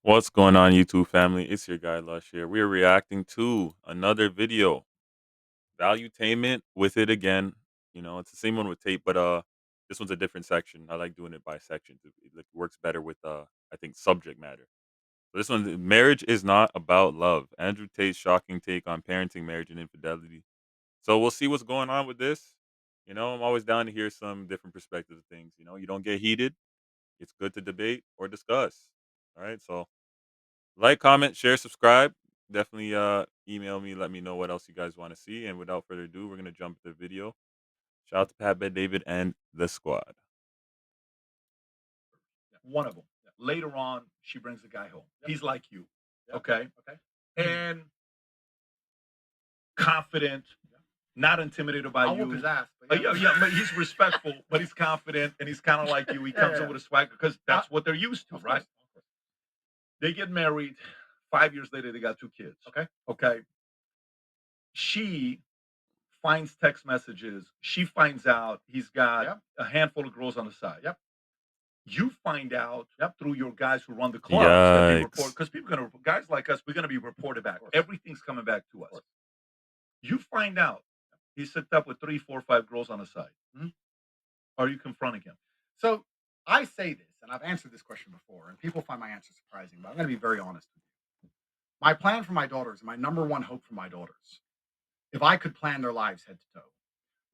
What's going on, YouTube family? It's your guy Lush here. We are reacting to another video, Valuetainment with it again. It's the same one with tape, but this one's a different section. I like doing it by sections. It works better with I think subject matter. So this one, marriage is not about love. Andrew Tate's shocking take on parenting, marriage, and infidelity. So we'll see what's going on with this. I'm always down to hear some different perspectives of things. You don't get heated. It's good to debate or discuss. All right, so like, comment, share, subscribe. Definitely email me, let me know what else you guys want to see. And without further ado, we're gonna jump to the video. Shout out to Pat Bet David and the squad. One of them. Later on, she brings the guy home. He's like you, okay? And confident, not intimidated by I'll you. whoop his ass. But he's respectful, but he's confident, and he's kind of like you. He comes in with a swagger because that's what they're used to, right? They get married. 5 years later, they got 2 kids. Okay. She finds text messages. She finds out he's got a handful of girls on the side. You find out through your guys who run the clubs that they report, because guys like us, we're gonna be reported back. Everything's coming back to us. You find out he's hooked up with 3, 4, 5 girls on the side. Are you confronting him? So I say this, and I've answered this question before, and people find my answer surprising, but I'm going to be very honest with you. My plan for my daughters, my number one hope for my daughters, if I could plan their lives head to toe,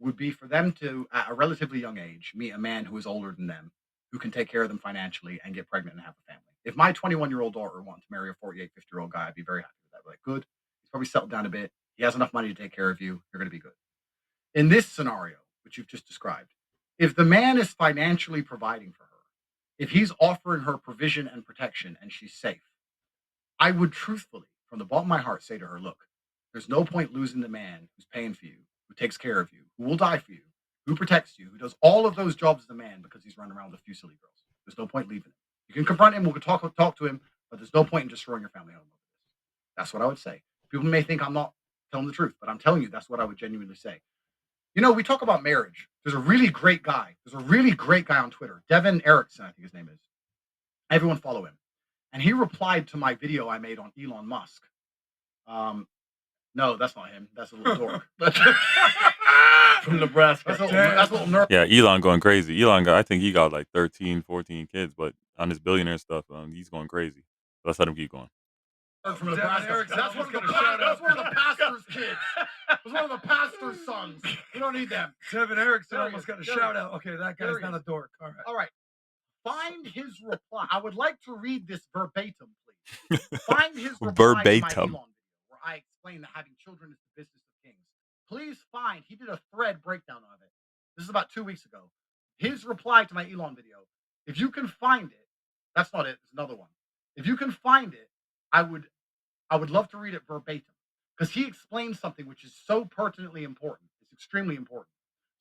would be for them to, at a relatively young age, meet a man who is older than them, who can take care of them financially and get pregnant and have a family. If my 21-year-old daughter wanted to marry a 48, 50-year-old guy, I'd be very happy with that. Like, good. He's probably settled down a bit. He has enough money to take care of you. You're going to be good. In this scenario, which you've just described, if the man is financially providing for her, if he's offering her provision and protection and she's safe, I would truthfully, from the bottom of my heart, say to her, look, there's no point losing the man who's paying for you, who takes care of you, who will die for you, who protects you, who does all of those jobs as a man because he's running around with a few silly girls. There's no point leaving him. You can confront him, we can talk to him, but there's no point in destroying your family home over this. That's what I would say. People may think I'm not telling the truth, but I'm telling you that's what I would genuinely say. We talk about marriage. There's a really great guy. There's a really great guy on Twitter, Devin Erickson, I think his name is. Everyone follow him. And he replied to my video I made on Elon Musk. No, that's not him. That's a little dork. From Nebraska. That's a little nerd. Yeah, Elon going crazy. I think he got like 13, 14 kids, but on his billionaire stuff, he's going crazy. Let's let him keep going. From Nebraska. That's one of the pastor's kids. That's one of the pastor's sons. We don't need them. Devin Erickson almost got a shout out. Okay, that guy's not a dork. All right. Find his reply. I would like to read this verbatim, please. Find his reply to my Verbatim. Elon video where I explain that having children is the business of kings. Please find. He did a thread breakdown of it. This is about 2 weeks ago. His reply to my Elon video. If you can find it, that's not it. It's another one. If you can find it, I would love to read it verbatim because he explains something which is so pertinently important. It's extremely important.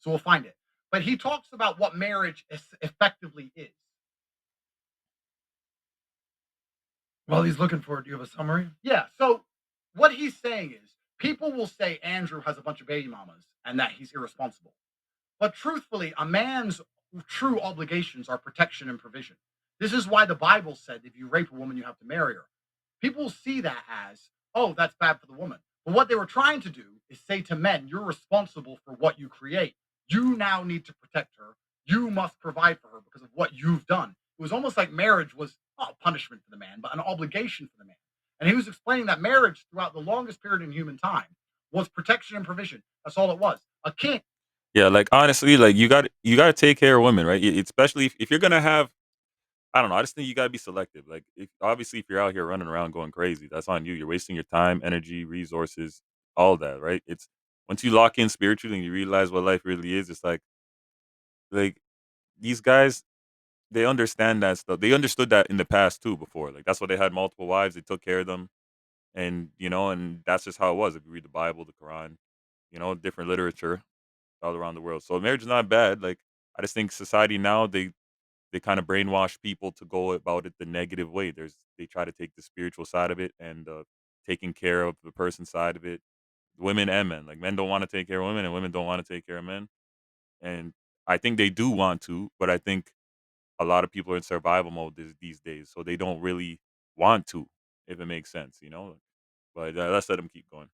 So we'll find it. But he talks about what marriage effectively is. While he's looking for it, do you have a summary? Yeah. So what he's saying is people will say Andrew has a bunch of baby mamas and that he's irresponsible. But truthfully, a man's true obligations are protection and provision. This is why the Bible said if you rape a woman, you have to marry her. People see that as, oh, that's bad for the woman. But what they were trying to do is say to men, you're responsible for what you create. You now need to protect her. You must provide for her because of what you've done. It was almost like marriage was not a punishment for the man, but an obligation for the man. And he was explaining that marriage throughout the longest period in human time was protection and provision. That's all it was. A king. Yeah, like honestly, like you got to take care of women, right? Especially if you're gonna have, I don't know. I just think you gotta be selective. Like, obviously, if you're out here running around going crazy, that's on you. You're wasting your time, energy, resources, all that, right? It's once you lock in spiritually and you realize what life really is, it's like these guys, they understand that stuff. They understood that in the past too. Before, like that's why they had multiple wives. They took care of them, and and that's just how it was. If you read the Bible, the Quran, different literature all around the world. So marriage is not bad. Like I just think society now they kind of brainwash people to go about it the negative way. They try to take the spiritual side of it and taking care of the person side of it, women and men. Like men don't want to take care of women, and women don't want to take care of men. And I think they do want to, but I think a lot of people are in survival mode these days, so they don't really want to, if it makes sense, you know. But let's let him keep going.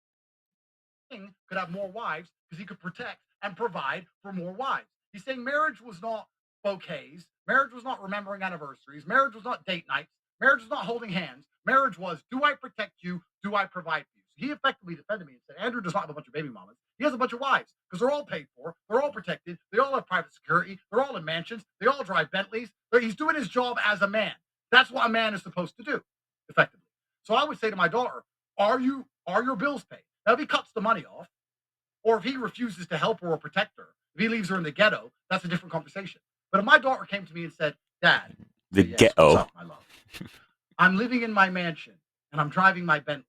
King could have more wives because he could protect and provide for more wives. He's saying marriage was not bouquets. Marriage was not remembering anniversaries. Marriage was not date nights. Marriage was not holding hands. Marriage was, do I protect you? Do I provide for you? So he effectively defended me and said, Andrew does not have a bunch of baby mamas. He has a bunch of wives because they're all paid for. They're all protected. They all have private security. They're all in mansions. They all drive Bentleys. He's doing his job as a man. That's what a man is supposed to do, effectively. So I would say to my daughter, are your bills paid? Now, if he cuts the money off, or if he refuses to help her or protect her, if he leaves her in the ghetto, that's a different conversation. But if my daughter came to me and said, Dad, The yes, ghetto. what's up, my love? I'm living in my mansion and I'm driving my Bentley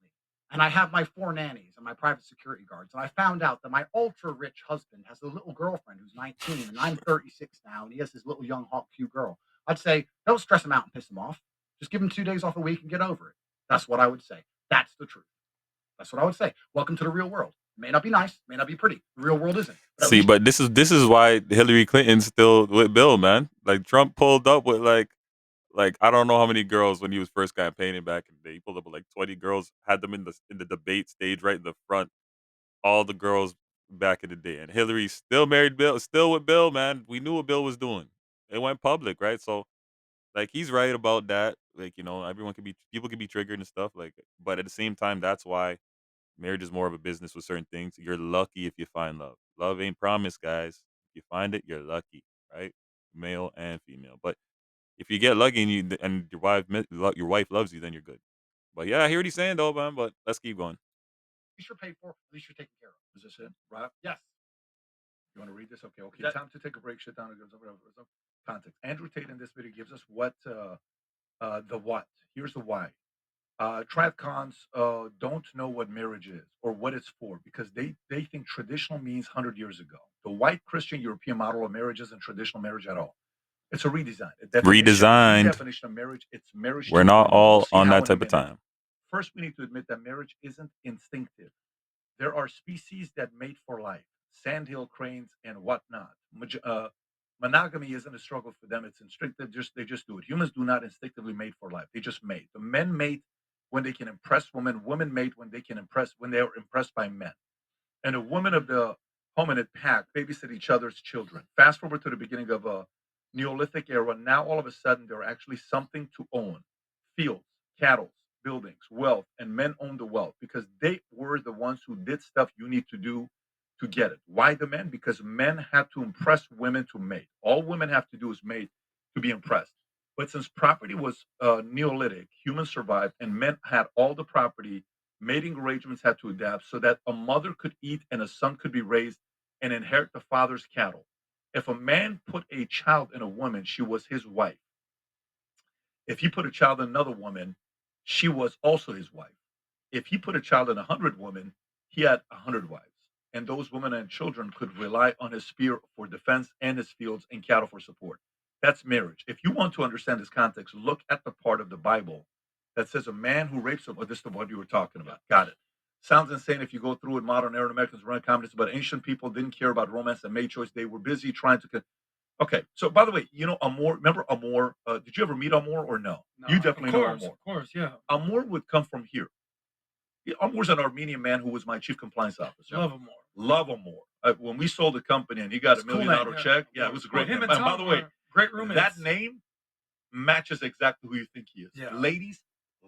and I have my 4 nannies and my private security guards. And I found out that my ultra rich husband has a little girlfriend who's 19 and I'm 36 now and he has this little young, hot, cute girl. I'd say, don't stress him out and piss him off. Just give him 2 days off a week and get over it. That's what I would say. That's the truth. That's what I would say. Welcome to the real world. May not be nice, may not be pretty. The real world isn't. See, but this is why Hillary Clinton's still with Bill, man. Like Trump pulled up with like I don't know how many girls when he was first campaigning back in the day. He pulled up with like 20 girls, had them in the debate stage right in the front. All the girls back in the day, and Hillary still married Bill, still with Bill, man. We knew what Bill was doing. It went public, right? So like he's right about that. Like you know, people can be triggered and stuff. Like, but at the same time, that's why marriage is more of a business with certain things. You're lucky if you find love. Love ain't promised, guys. If you find it, you're lucky, right? Male and female. But if you get lucky and your wife loves you, then you're good. But yeah, I hear what he's saying though, man. But let's keep going. At least you're paid for, at least you're taken care of. Is this it, Rob? Yes. You want to read this? Okay. Yeah. Time to take a break. Shut down. Context. Andrew Tate in this video gives us what the what. Here's the why. Tradcons don't know what marriage is or what it's for because they think traditional means 100 years ago. The white Christian European model of marriage isn't traditional marriage at all. It's a redesign. Redesigned. Definition of marriage. It's marriage. We're not all on that type of time. First, we need to admit that marriage isn't instinctive. There are species that mate for life, sandhill cranes and whatnot. Monogamy isn't a struggle for them; it's instinctive. They just do it. Humans do not instinctively mate for life; they just mate. The men mate when they can impress women. Women mate when they are impressed by men. And the women of the hominid pack babysit each other's children. Fast forward to the beginning of a Neolithic era. Now all of a sudden there are actually something to own: fields, cattle, buildings, wealth, and men own the wealth because they were the ones who did stuff you need to do to get it. Why the men? Because men had to impress women to mate. All women have to do is mate to be impressed. But since property was Neolithic, humans survived, and men had all the property. Mating arrangements had to adapt so that a mother could eat and a son could be raised and inherit the father's cattle. If a man put a child in a woman, she was his wife. If he put a child in another woman, she was also his wife. If he put a child in 100 women, he had 100 wives. And those women and children could rely on his spear for defense and his fields and cattle for support. That's marriage. If you want to understand this context, look at the part of the Bible that says a man who rapes a, this is what you were talking about. Got it. Sounds insane if you go through it. Modern era Americans run communists, but ancient people didn't care about romance and made choice. They were busy trying to. Okay, so by the way, you know Amor. Remember Amor? Did you ever meet Amor or no? You definitely know Amor. Of course, yeah. Amor would come from here. Amor's an Armenian man who was my chief compliance officer. Love Amor. Love Amor. When we sold the company and he got It's $1 million check, yeah, it was a great him name. and And by Tom the way, were great roommates. that name matches exactly who you think he is. Yeah. Ladies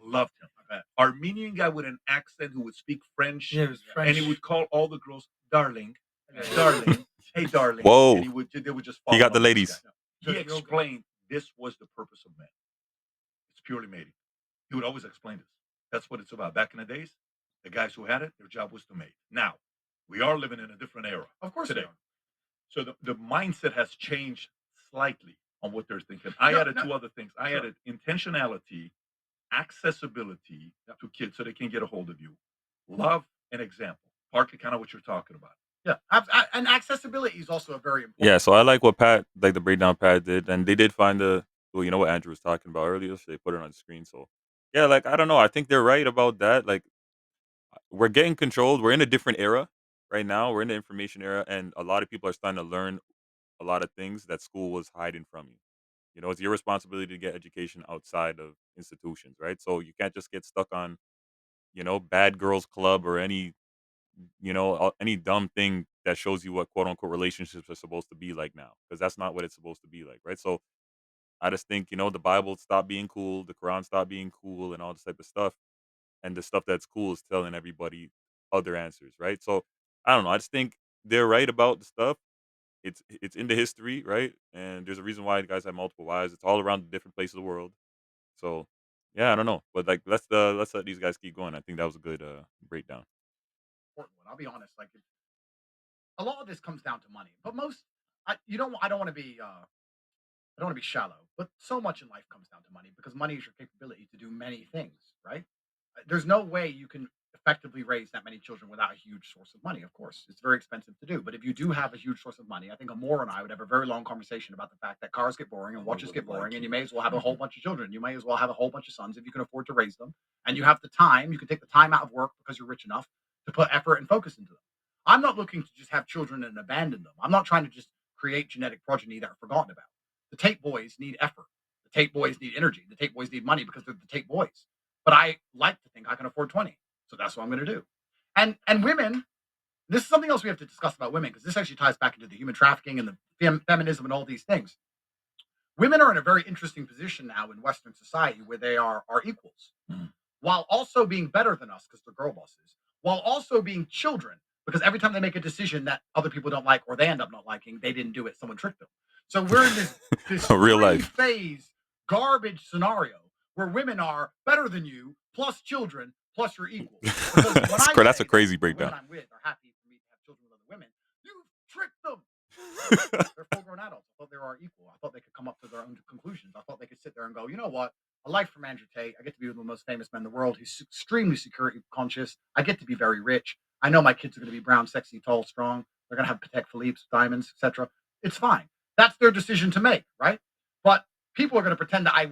loved him. Armenian guy with an accent who would speak French, Yeah, it was French. and he would call all the girls darling, darling, hey darling. Whoa. And they would just He fall got in the love with ladies. this guy. He explained this was the purpose of men. It's purely mating. He would always explain this. That's what it's about. Back in the days, the guys who had it, their job was to mate. Now, we are living in a different era. Of course, today. So the mindset has changed slightly on what they're thinking. I added 2 other things. I added intentionality, accessibility to kids so they can get a hold of you, love, and example. Partly kind of what you're talking about. Yeah, and accessibility is also a very important. Yeah, so I like what the breakdown Pat did, and they did find you know what Andrew was talking about earlier, so they put it on the screen. So yeah, like I don't know, I think they're right about that. Like we're getting controlled. We're in a different era right now. We're in the information era, and a lot of people are starting to learn a lot of things that school was hiding from you. You know, it's your responsibility to get education outside of institutions, right? So you can't just get stuck on, you know, bad girls club or any, you know, any dumb thing that shows you what quote unquote relationships are supposed to be like now, because that's not what it's supposed to be like, right? So I just think, you know, the Bible stopped being cool, the Quran stopped being cool, and all this type of stuff. And the stuff that's cool is telling everybody other answers, right? So I don't know. I just think they're right about the stuff. It's in the history, right? And there's a reason why the guys have multiple wives. It's all around the different places of the world. So yeah, I don't know, but like let's let these guys keep going. I think that was a good breakdown. Important one. I'll be honest. Like a lot of this comes down to money, but most you don't. I don't want to be. I don't want to be shallow, but so much in life comes down to money because money is your capability to do many things, right? There's no way you can effectively raise that many children without a huge source of money. Of course, it's very expensive to do. But if you do have a huge source of money, I think Amor and I would have a very long conversation about the fact that cars get boring and watches get boring, and you may as well have a whole bunch of children. You may as well have a whole bunch of sons if you can afford to raise them, and you have the time. You can take the time out of work because you're rich enough to put effort and focus into them. I'm not looking to just have children and abandon them. I'm not trying to just create genetic progeny that are forgotten about. The Tate boys need effort. The Tate boys need energy. The Tate boys need money because they're the Tate boys. But I like to think I can afford 20. So that's what I'm going to do. And women, this is something else we have to discuss about women because this actually ties back into the human trafficking and the feminism and all these things. Women are in a very interesting position now in Western society where they are equals, while also being better than us because they're girl bosses, while also being children because every time they make a decision that other people don't like or they end up not liking, they didn't do it, someone tricked them. So we're in this Real life. three-phase garbage scenario where women are better than you, plus children, plus you're equals. Because when I That's say a crazy that the women breakdown. I'm with are happy for me to have children with other women, you've tricked them. They're full-grown adults. I thought they were our equal. I thought they could come up to their own conclusions. I thought they could sit there and go, you know what? A life from Andrew Tate. I get to be one of the most famous men in the world. He's extremely security conscious. I get to be very rich. I know my kids are going to be brown, sexy, tall, strong. They're going to have Patek Philippe's, diamonds, etc. It's fine. That's their decision to make, right? But people are going to pretend that I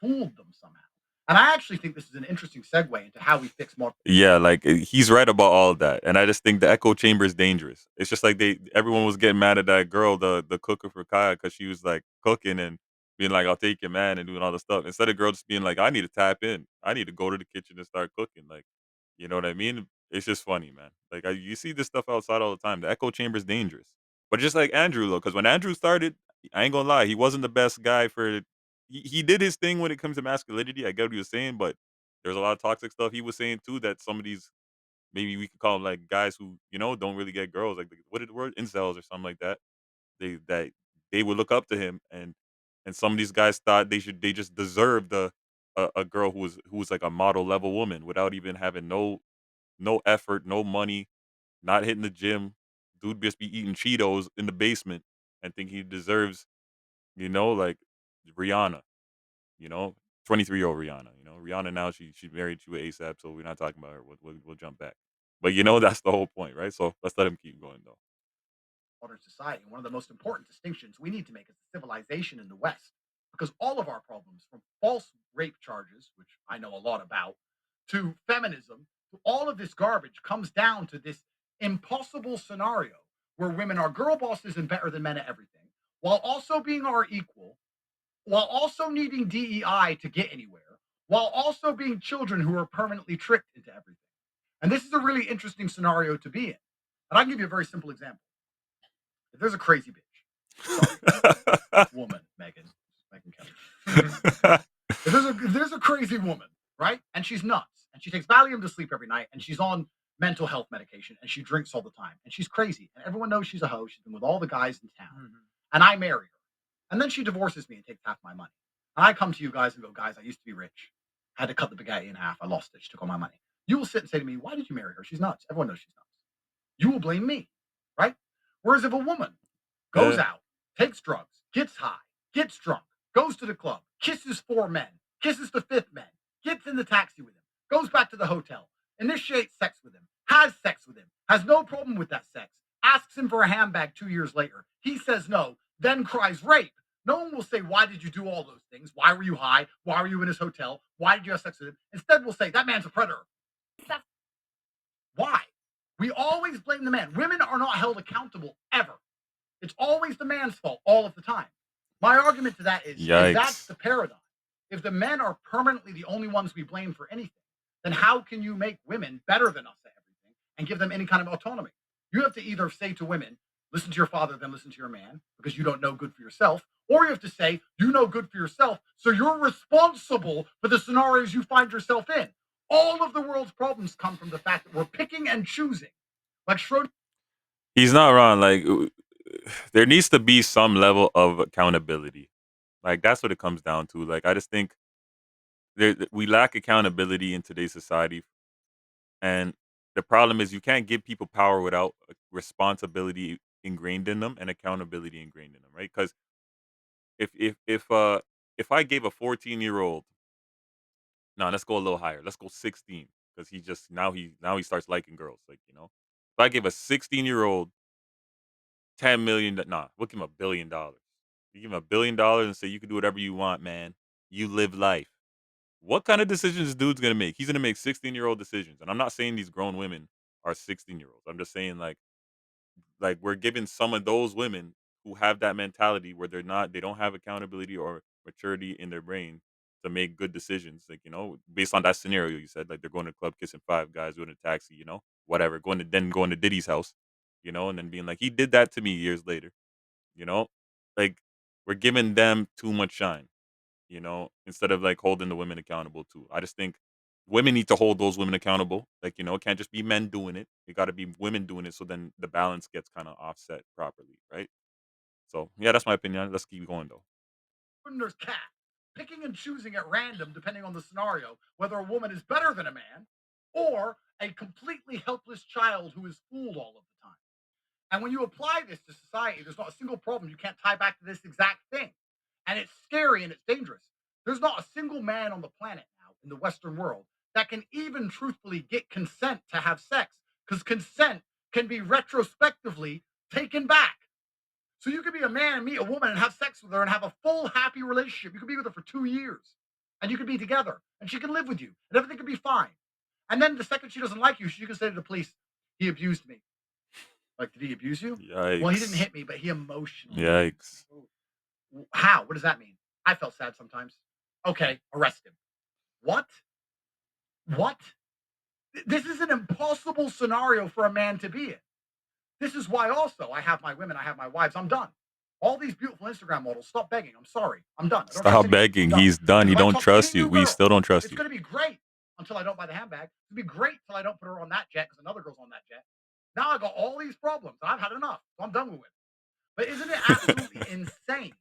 fooled them somehow. And I actually think this is an interesting segue into how we fix more. Yeah, like he's right about all of that, and I just think the echo chamber is dangerous. It's just like everyone was getting mad at that girl, the cooker for Kaya, because she was like cooking and being like, "I'll take your man," and doing all the stuff. Instead of girl just being like, "I need to tap in. I need to go to the kitchen and start cooking." Like, you know what I mean? It's just funny, man. Like you see this stuff outside all the time. The echo chamber is dangerous. But just like Andrew, though, because when Andrew started, I ain't gonna lie, he wasn't the best guy for. He did his thing when it comes to masculinity. I get what he was saying, but there's a lot of toxic stuff he was saying too that some of these maybe we could call them like guys who, you know, don't really get girls, like what did the word incels or something like that. That they would look up to him, and some of these guys thought they just deserved a girl who was like a model level woman without even having no effort, no money, not hitting the gym. Dude just be eating Cheetos in the basement and think he deserves, you know, like Rihanna. You know, 23-year-old Rihanna. You know, Rihanna now she's married to ASAP, so we're not talking about her. We'll jump back. But you know, that's the whole point, right? So let's let him keep going though. Modern society. One of the most important distinctions we need to make is civilization in the West. Because all of our problems, from false rape charges, which I know a lot about, to feminism, to all of this garbage, comes down to this impossible scenario where women are girl bosses and better than men at everything, while also being our equal, while also needing DEI to get anywhere, while also being children who are permanently tricked into everything. And this is a really interesting scenario to be in. And I'll give you a very simple example. If there's a crazy bitch, woman, Megan Kelly. If there's a crazy woman, right, and she's nuts, and she takes Valium to sleep every night, and she's on mental health medication, and she drinks all the time, and she's crazy, and everyone knows she's a hoe. She's been with all the guys in town, and I marry her, and then she divorces me and takes half my money, and I come to you guys and go, guys, I used to be rich, I had to cut the spaghetti in half, I lost it, she took all my money. You will sit and say to me, why did you marry her? She's nuts. Everyone knows she's nuts. You will blame me, right? Whereas if a woman goes out, takes drugs, gets high, gets drunk, goes to the club, kisses 4 men, kisses the 5th man, gets in the taxi with him, goes back to the hotel, initiates sex with him, has sex with him, has no problem with that sex, asks him for a handbag 2 years later. He says no, then cries rape. No one will say, why did you do all those things? Why were you high? Why were you in his hotel? Why did you have sex with him? Instead, we'll say, that man's a predator. Why? We always blame the man. Women are not held accountable ever. It's always the man's fault all of the time. My argument to that is if that's Yikes. the paradigm, if the men are permanently the only ones we blame for anything, then how can you make women better than us at everything and give them any kind of autonomy? You have to either say to women, listen to your father, then listen to your man, because you don't know good for yourself, or you have to say, you know good for yourself, so you're responsible for the scenarios you find yourself in. All of the world's problems come from the fact that we're picking and choosing. Like Schroeder. He's not wrong. Like, there needs to be some level of accountability. Like, that's what it comes down to. Like, I just think we lack accountability in today's society, and the problem is you can't give people power without responsibility ingrained in them and accountability ingrained in them, right? Because if I gave a 14-year-old, no, let's go a little higher. Let's go 16 because he just now he starts liking girls, like, If I gave a 16-year-old 10 million, nah, we'll give him $1 billion. You give him $1 billion and say you can do whatever you want, man. You live life. What kind of decisions is dude's gonna make? He's gonna make 16-year-old decisions. And I'm not saying these grown women are 16-year-olds. I'm just saying like we're giving some of those women who have that mentality where they don't have accountability or maturity in their brain to make good decisions. Like, based on that scenario you said, like they're going to the club kissing five guys doing a taxi, whatever, going to Diddy's house, and then being like, he did that to me years later, you know? Like, we're giving them too much shine, instead of like holding the women accountable too. I just think women need to hold those women accountable. Like, it can't just be men doing it. It got to be women doing it. So then the balance gets kind of offset properly, right? So yeah, that's my opinion. Let's keep going though. There's cat picking and choosing at random depending on the scenario whether a woman is better than a man or a completely helpless child who is fooled all of the time. And when you apply this to society, there's not a single problem you can't tie back to this exact thing. And it's scary and it's dangerous. There's not a single man on the planet now in the Western world that can even truthfully get consent to have sex because consent can be retrospectively taken back. So you could be a man and meet a woman and have sex with her and have a full happy relationship. You could be with her for 2 years and you could be together and she can live with you and everything could be fine. And then the second she doesn't like you, she can say to the police, he abused me. Like, did he abuse you? Yikes. Well, he didn't hit me, but he emotionally. Yikes. How? What does that mean? I felt sad sometimes. Okay, arrest him. What? What? This is an impossible scenario for a man to be in. This is why also I have my women, I have my wives. I'm done. All these beautiful Instagram models, stop begging. I'm sorry. I'm done. Stop begging. He's done. He don't trust you. We still don't trust It's you. going to be great until I don't buy the handbag. It's going to be great until I don't put her on that jet because another girl's on that jet. Now I got all these problems. I've had enough. So I'm done with it. But isn't it absolutely insane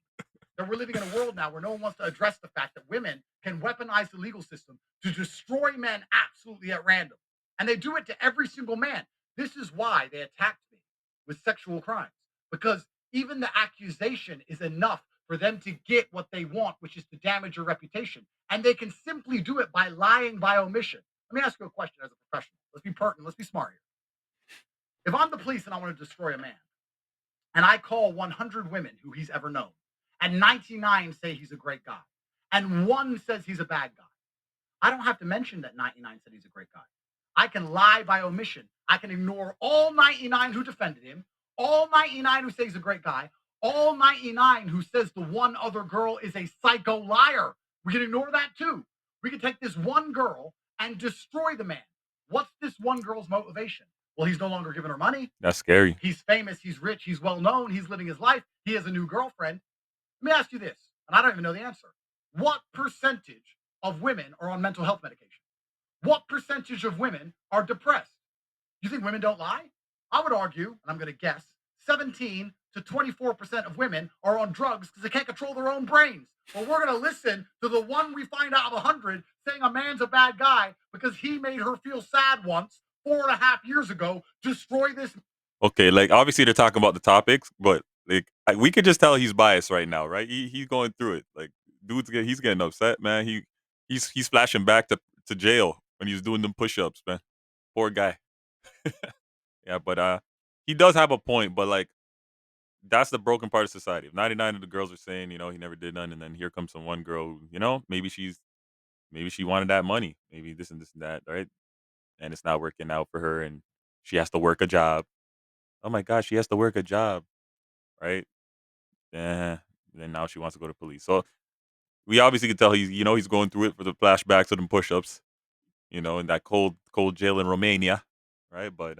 that we're living in a world now where no one wants to address the fact that women can weaponize the legal system to destroy men absolutely at random? And they do it to every single man. This is why they attacked me with sexual crimes, because even the accusation is enough for them to get what they want, which is to damage your reputation. And they can simply do it by lying by omission. Let me ask you a question as a professional. Let's be pertinent. Let's be smart here. If I'm the police and I want to destroy a man, and I call 100 women who he's ever known, and 99 say he's a great guy, and one says he's a bad guy, I don't have to mention that 99 said he's a great guy. I can lie by omission. I can ignore all 99 who defended him, all 99 who say he's a great guy, all 99 who says the one other girl is a psycho liar. We can ignore that too. We can take this one girl and destroy the man. What's this one girl's motivation? Well, he's no longer giving her money. That's scary. He's famous. He's rich. He's well known. He's living his life. He has a new girlfriend. Let me ask you this, and I don't even know the answer. What percentage of women are on mental health medication? What percentage of women are depressed? You think women don't lie? I would argue, and I'm going to guess, 17 to 24% of women are on drugs because they can't control their own brains. But we're going to listen to the one we find out of 100 saying a man's a bad guy because he made her feel sad once 4.5 years ago. Destroy this. Okay, like obviously they're talking about the topics, but like we could just tell he's biased right now, right? He's going through it. Like he's getting upset, man. He's flashing back to jail when he was doing them push-ups, man. Poor guy. Yeah, but he does have a point, but like that's the broken part of society. If 99 of the girls are saying, he never did none, and then here comes some one girl, who, maybe she wanted that money, maybe this and that, right? And it's not working out for her, and she has to work a job. Oh my gosh, she has to work a job, right? Yeah, then now she wants to go to police. So we obviously can tell he's going through it for the flashbacks of them push-ups, in that cold jail in Romania, right? But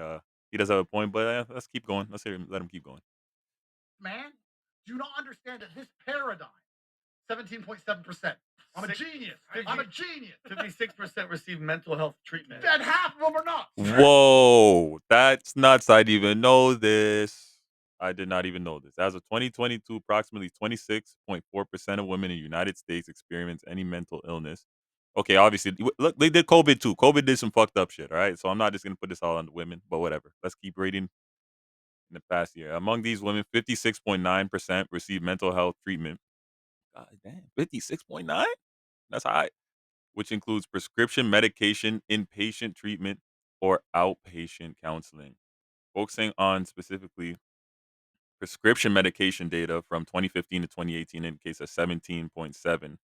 he does have a point. But let's keep going. Let him keep going. Man, do not understand that this paradigm, 17.7%. I'm a genius. I'm a genius. 56% receive mental health treatment. And half of them are not. Whoa, that's nuts. I didn't even know this. I did not even know this. As of 2022, approximately 26.4% of women in the United States experience any mental illness. Okay, obviously, look, they did COVID too. COVID did some fucked up shit, all right? So I'm not just going to put this all on the women, but whatever. Let's keep reading in the past year. Among these women, 56.9% receive mental health treatment. God damn, 56.9? That's high. Which includes prescription medication, inpatient treatment, or outpatient counseling. Focusing on specifically prescription medication data from 2015 to 2018 indicates that 17.7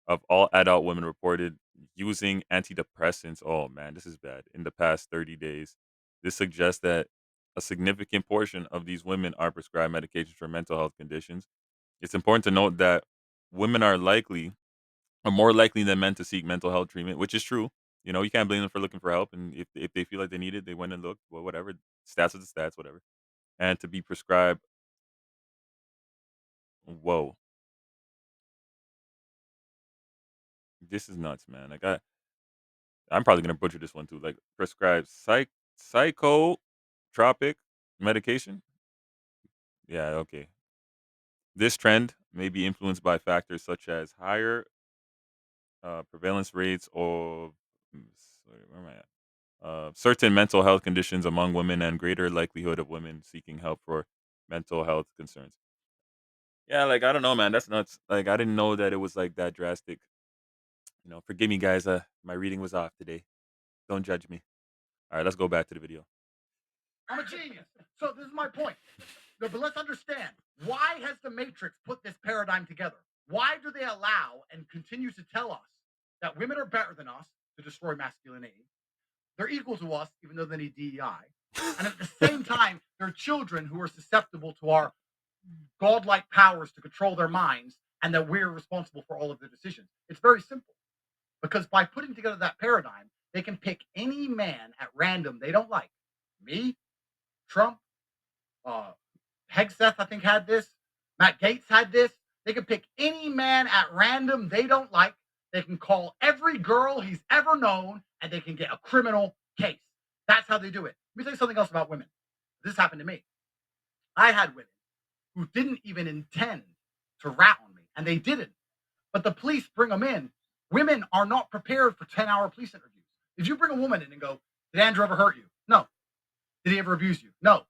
of all adult women reported using antidepressants. Oh man, this is bad. In the past 30 days. This suggests that a significant portion of these women are prescribed medications for mental health conditions. It's important to note that women are more likely than men to seek mental health treatment, which is true. You can't blame them for looking for help, and if they feel like they need it, they went and looked. Well, whatever, stats are the stats, whatever. And to be prescribed, whoa, this is nuts, man. Like I'm probably gonna butcher this one too. Like prescribed psychotropic medication. Yeah, okay. This trend may be influenced by factors such as higher prevalence rates of sorry, where am I at? Certain mental health conditions among women and greater likelihood of women seeking help for mental health concerns. Yeah, like I don't know, man. That's nuts. Like I didn't know that it was like that drastic. Forgive me, guys. My reading was off today. Don't judge me. All right, let's go back to the video. I'm a genius. So this is my point. No, but let's understand, why has the Matrix put this paradigm together? Why do they allow and continue to tell us that women are better than us to destroy masculinity? They're equal to us, even though they need DEI. And at the same time, they're children who are susceptible to our godlike powers to control their minds, and that we're responsible for all of their decisions. It's very simple. Because by putting together that paradigm, they can pick any man at random they don't like. Me, Trump, Hegseth, I think, had this. Matt Gates had this. They can pick any man at random they don't like. They can call every girl he's ever known, and they can get a criminal case. That's how they do it. Let me tell you something else about women. This happened to me. I had women who didn't even intend to rat on me, and they didn't. But the police bring them in. Women are not prepared for 10-hour police interviews. If you bring a woman in and go, did Andrew ever hurt you? No. Did he ever abuse you? No.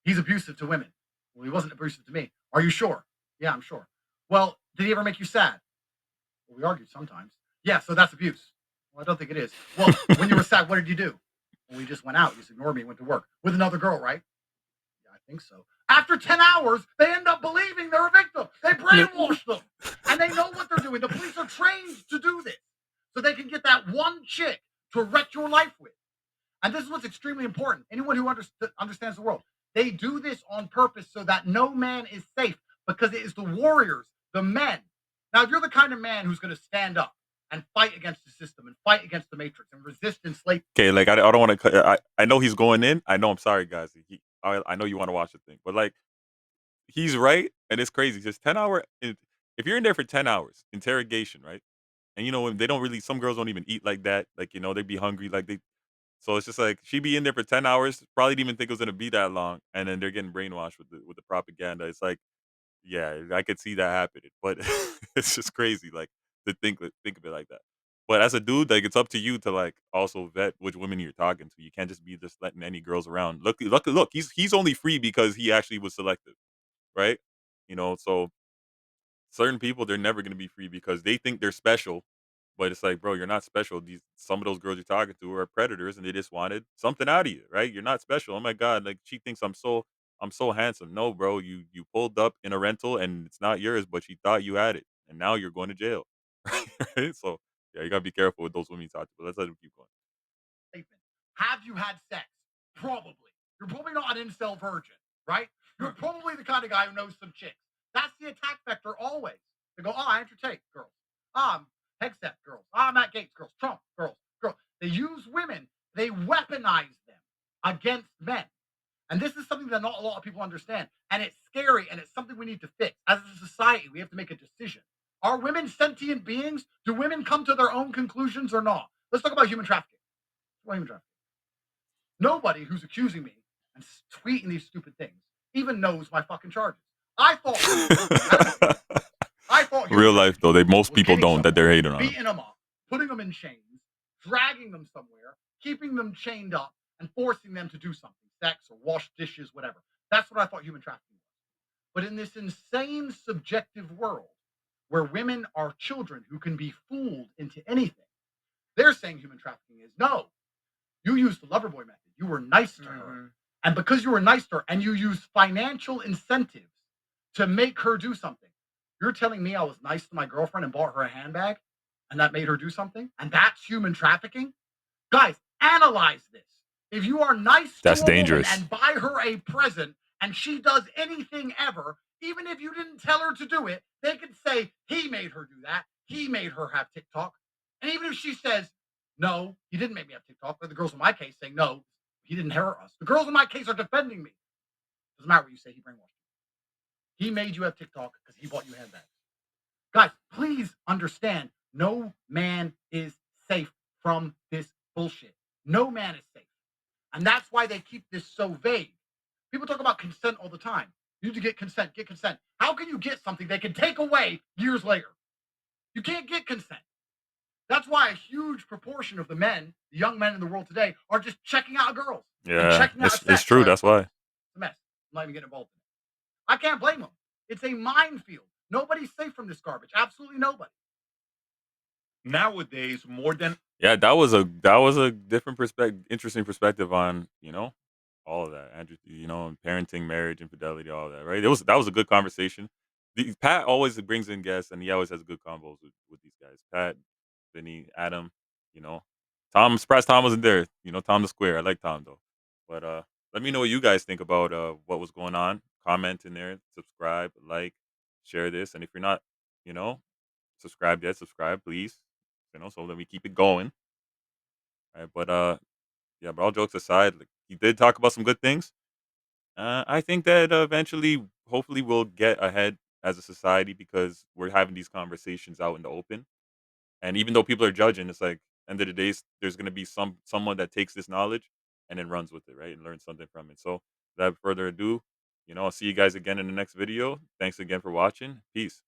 He's abusive to women. Well, he wasn't abusive to me. Are you sure? Yeah, I'm sure. Well, did he ever make you sad? Well, we argued sometimes. Yeah, so that's abuse. Well, I don't think it is. Well, when you were sad, what did you do? Well, we just went out. You just ignored me and went to work with another girl, right? Yeah, I think so. After 10 hours, they end up believing they're a victim. They brainwash them. And they know what they're doing. The police are trained to do this. So they can get that one chick to wreck your life with. And this is what's extremely important. Anyone who understands the world, they do this on purpose so that no man is safe, because it is the warriors, the men. Now, if you're the kind of man who's going to stand up and fight against the system and fight against the Matrix and resist enslavement. Okay, like I don't want to. I know he's going in. I know. I'm sorry, guys. I know you want to watch the thing, but like he's right, and it's crazy. Just 10 hour. If you're in there for 10 hours, interrogation, right? And they don't really. Some girls don't even eat like that. Like they'd be hungry. Like they. So it's just like she be in there for 10 hours. Probably didn't even think it was gonna be that long, and then they're getting brainwashed with the propaganda. It's like, yeah, I could see that happening, but it's just crazy, like to think of it like that. But as a dude, like it's up to you to like also vet which women you're talking to. You can't just be just letting any girls around. Look. He's only free because he actually was selective, right? So certain people they're never gonna be free because they think they're special, but it's like, bro, you're not special. Some of those girls you're talking to are predators, and they just wanted something out of you, right? You're not special. Oh my god, like she thinks I'm so handsome. No, bro, you pulled up in a rental and it's not yours, but she thought you had it, and now you're going to jail, right? So yeah, you gotta be careful with those women you talk to. But let's let them keep going. Have you had sex? Probably. You're probably not an incel virgin, right? You're probably the kind of guy who knows some chicks. That's the attack vector always. They go, oh, Andrew Tate, girls. I'm Hegseth, girls. I'm Matt Gates, girls. Trump, girls. Girls. They use women. They weaponize them against men. And this is something that not a lot of people understand. And it's scary, and it's something we need to fix. As a society, we have to make a decision. Are women sentient beings? Do women come to their own conclusions or not? Let's talk about human trafficking. What human trafficking? Nobody who's accusing me and tweeting these stupid things even knows my fucking charges. I thought Real life though, most people getting don't that they're hating on. beating them up, putting them in chains, dragging them somewhere, keeping them chained up, and forcing them to do something, sex or wash dishes, whatever. That's what I thought human trafficking was. But in this insane subjective world where women are children who can be fooled into anything, they're saying human trafficking is no. You used the lover boy method. You were nice to her. And because you were nice to her and you used financial incentives to make her do something, you're telling me I was nice to my girlfriend and bought her a handbag and that made her do something? And that's human trafficking? Guys, analyze this. If you are nice That's to a dangerous. woman and buy her a present and she does anything ever, even if you didn't tell her to do it, they could say, he made her do that. He made her have TikTok. And even if she says, no, he didn't make me have TikTok, or the girls in my case saying, no, he didn't hurt us. The girls in my case are defending me. Doesn't matter what you say, he brainwashed you. He made you have TikTok because he bought you handbags. Guys, please understand, no man is safe from this bullshit. No man is safe. And that's why they keep this so vague. People talk about consent all the time. You need to get consent, get consent. How can you get something they can take away years later? You can't get consent. That's why a huge proportion of the men, the young men in the world today, are just checking out girls. Yeah, it's true. That's why. It's a mess. I'm not even getting involved in it. I can't blame them. It's a minefield. Nobody's safe from this garbage. Absolutely nobody. Nowadays, more than Yeah, that was a different perspective, interesting perspective on all of that, Andrew. Parenting, marriage, infidelity, all of that. Right? That was a good conversation. Pat always brings in guests, and he always has good combos with these guys. Pat, Vinny, Adam. You know, Tom. I'm surprised Tom wasn't there. Tom the Square. I like Tom though. But let me know what you guys think about what was going on. Comment in there, subscribe, like, share this, and if you're not, you know, subscribed yet, subscribe, please. So that we keep it going. Right? But yeah. But all jokes aside, like, he did talk about some good things. I think that eventually, hopefully, we'll get ahead as a society because we're having these conversations out in the open. And even though people are judging, it's like end of the day, there's going to be someone that takes this knowledge and then runs with it, right, and learns something from it. So, without further ado, I'll see you guys again in the next video. Thanks again for watching. Peace.